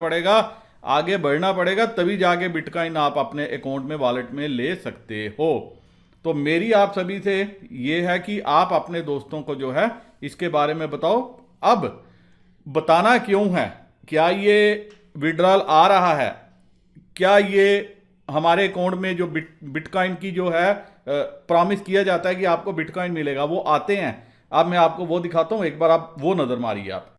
पड़ेगा, आगे बढ़ना पड़ेगा, तभी जाके बिटकॉइन आप अपने अकाउंट में, वॉलेट में ले सकते हो। तो मेरी आप सभी से ये है कि आप अपने दोस्तों को जो है इसके बारे में बताओ। अब बताना क्यों है, क्या ये विड्रॉल आ रहा है, क्या ये हमारे अकाउंट में जो बिटकॉइन की जो है प्रॉमिस किया जाता है कि आपको बिटकॉइन मिलेगा, वो आते हैं। अब मैं आपको वो दिखाता हूं, एक बार आप वो नजर मारिए आप।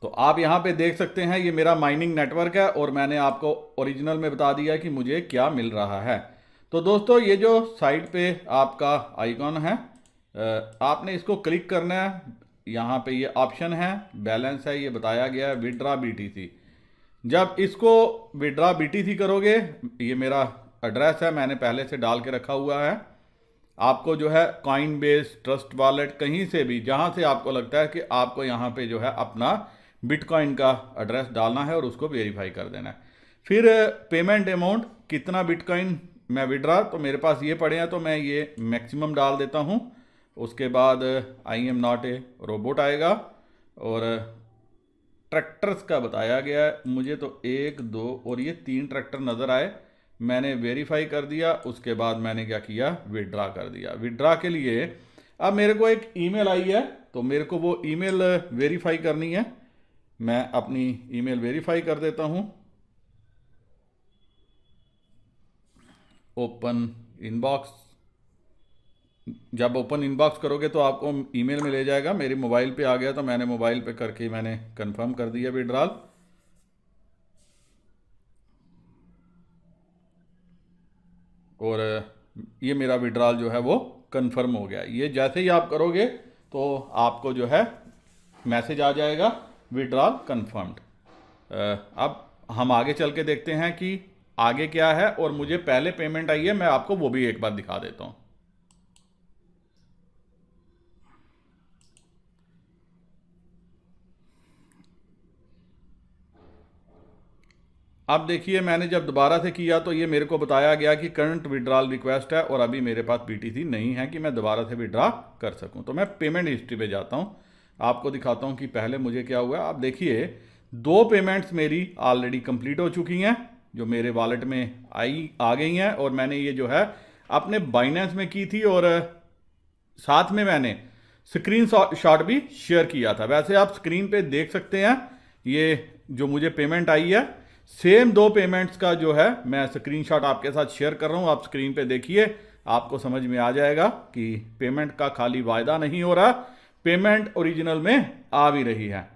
तो आप यहां पे देख सकते हैं ये मेरा माइनिंग नेटवर्क है और मैंने आपको ओरिजिनल में बता दिया कि मुझे क्या मिल रहा है। तो दोस्तों ये जो साइड पे आपका आइकॉन है, आपने इसको क्लिक करना है। यहाँ पे ये ऑप्शन है, बैलेंस है, ये बताया गया है विड्रा बीटीसी। जब इसको विड्रा बीटीसी करोगे, ये मेरा एड्रेस है, मैंने पहले से डाल के रखा हुआ है। आपको जो है कॉइन बेस, ट्रस्ट वॉलेट, कहीं से भी जहां से आपको लगता है कि आपको यहाँ पे जो है अपना बिटकॉइन का एड्रेस डालना है और उसको वेरीफाई कर देना है। फिर पेमेंट अमाउंट, कितना बिटकॉइन मैं विड्रा, तो मेरे पास ये पड़े हैं तो मैं ये मैक्सिमम डाल देता हूँ। उसके बाद I am not a robot आएगा और ट्रैक्टर्स का बताया गया है। मुझे तो 1 2 और ये 3 ट्रैक्टर नज़र आए, मैंने वेरीफाई कर दिया। उसके बाद मैंने क्या किया, विड्रा कर दिया। विड्रा के लिए अब मेरे को एक ईमेल आई है, तो मेरे को वो ईमेल वेरीफाई करनी है। मैं अपनी ईमेल वेरीफाई कर देता हूँ। ओपन इनबॉक्स, जब ओपन इनबॉक्स करोगे तो आपको ईमेल में ले जाएगा। मेरे मोबाइल पे आ गया तो मैंने मोबाइल पे करके मैंने कंफर्म कर दिया विड्रॉल। और ये मेरा विड्रॉल जो है वो कंफर्म हो गया। ये जैसे ही आप करोगे तो आपको जो है मैसेज आ जाएगा, विड्रॉल कंफर्म्ड। अब हम आगे चल के देखते हैं कि आगे क्या है। और मुझे पहले पेमेंट आई है, मैं आपको वो भी एक बार दिखा देता हूँ। अब देखिए, मैंने जब दोबारा से किया तो ये मेरे को बताया गया कि करंट विड्रॉल रिक्वेस्ट है और अभी मेरे पास बीटीसी नहीं है कि मैं दोबारा से विड्रॉ कर सकूं। तो मैं पेमेंट हिस्ट्री पे जाता हूं, आपको दिखाता हूं कि पहले मुझे क्या हुआ। आप देखिए 2 पेमेंट्स मेरी ऑलरेडी कंप्लीट हो चुकी हैं, जो मेरे वॉलेट में आ गई हैं। और मैंने ये जो है अपने बाइनेंस में की थी और साथ में मैंने स्क्रीन शॉट भी शेयर किया था। वैसे आप स्क्रीन पे देख सकते हैं ये जो मुझे पेमेंट आई है, सेम 2 पेमेंट्स का जो है मैं स्क्रीनशॉट आपके साथ शेयर कर रहा हूं। आप स्क्रीन पे देखिए, आपको समझ में आ जाएगा कि पेमेंट का खाली वायदा नहीं हो रहा, पेमेंट ओरिजिनल में आ भी रही है।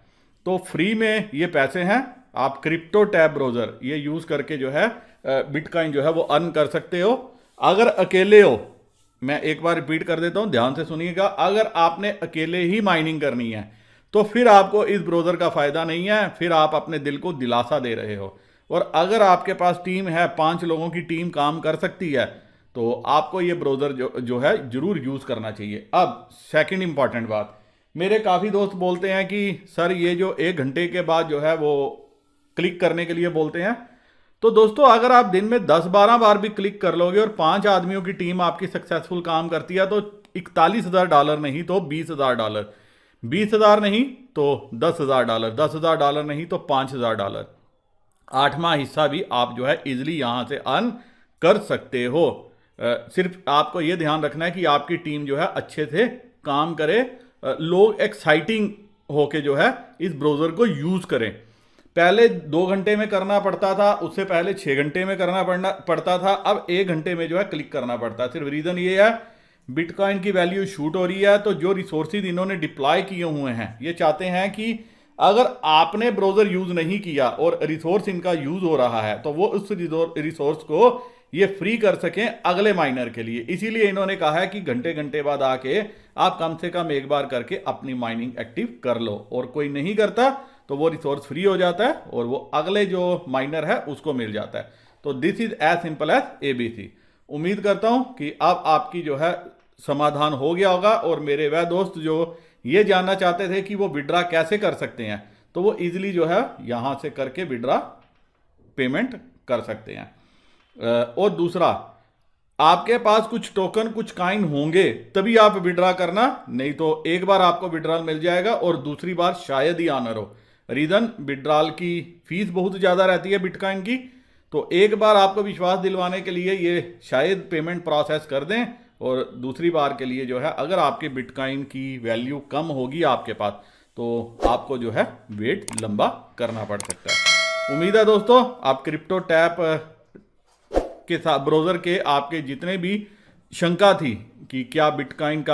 तो फ्री में ये पैसे हैं। आप क्रिप्टो टैब ब्राउजर ये यूज करके जो है बिटकॉइन जो है वो अर्न कर सकते हो। अगर अकेले हो, मैं एक बार रिपीट कर देता हूं, ध्यान से सुनिएगा, अगर आपने अकेले ही माइनिंग करनी है तो फिर आपको इस ब्राउजर का फायदा नहीं है, फिर आप अपने दिल को दिलासा दे रहे हो। और अगर आपके पास टीम है, 5 लोगों की टीम काम कर सकती है, तो आपको ये ब्राउजर जो है जरूर यूज करना चाहिए। अब सेकंड इंपॉर्टेंट बात, मेरे काफ़ी दोस्त बोलते हैं कि सर ये जो 1 घंटे के बाद जो है वो क्लिक करने के लिए बोलते हैं। तो दोस्तों अगर आप दिन में 10-12 बार भी क्लिक कर लोगे और 5 आदमियों की टीम आपकी सक्सेसफुल काम करती है, तो $41,000 नहीं तो $20,000, 20,000 नहीं तो $10,000, $10,000 नहीं तो $5,000, 8वां हिस्सा भी आप जो है इजिली यहां से अर्न कर सकते हो। सिर्फ आपको यह ध्यान रखना है कि आपकी टीम जो है अच्छे से काम करे, लोग एक्साइटिंग होके जो है इस ब्राउजर को यूज करें। पहले 2 घंटे में करना पड़ता था, उससे पहले 6 घंटे में करना पड़ता था, अब 1 घंटे में जो है क्लिक करना पड़ता है। सिर्फ रीजन ये है बिटकॉइन की वैल्यू शूट हो रही है, तो जो रिसोर्सेज इन्होंने डिप्लॉय किए हुए हैं, ये चाहते हैं कि अगर आपने ब्राउजर यूज नहीं किया और रिसोर्स इनका यूज हो रहा है तो वो उस रिसोर्स को ये फ्री कर सकें अगले माइनर के लिए। इसीलिए इन्होंने कहा है कि घंटे घंटे बाद आके आप कम से कम एक बार करके अपनी माइनिंग एक्टिव कर लो, और कोई नहीं करता तो वो रिसोर्स फ्री हो जाता है और वो अगले जो माइनर है उसको मिल जाता है। तो this is as simple as ABC। उम्मीद करता हूं कि अब आपकी जो है समाधान हो गया होगा। और मेरे वह दोस्त जो ये जानना चाहते थे कि वो विड्रा कैसे कर सकते हैं, तो वो इजीली जो है यहां से करके विड्रा पेमेंट कर सकते हैं। और दूसरा, आपके पास कुछ टोकन, कुछ कॉइन होंगे तभी आप विड्रा करना, नहीं तो एक बार आपको विड्रॉल मिल जाएगा और दूसरी बार शायद ही ऑनर हो। रीज़न विड्रॉल की फ़ीस बहुत ज़्यादा रहती है बिटकॉइन की। तो एक बार आपको विश्वास दिलवाने के लिए ये शायद पेमेंट प्रोसेस कर दें, और दूसरी बार के लिए जो है अगर आपके बिटकॉइन की वैल्यू कम होगी आपके पास तो आपको जो है वेट लंबा करना पड़ सकता है। उम्मीद है दोस्तों आप क्रिप्टो टैप के साथ ब्राउज़र के आपके जितने भी शंका थी कि क्या बिटकॉइन का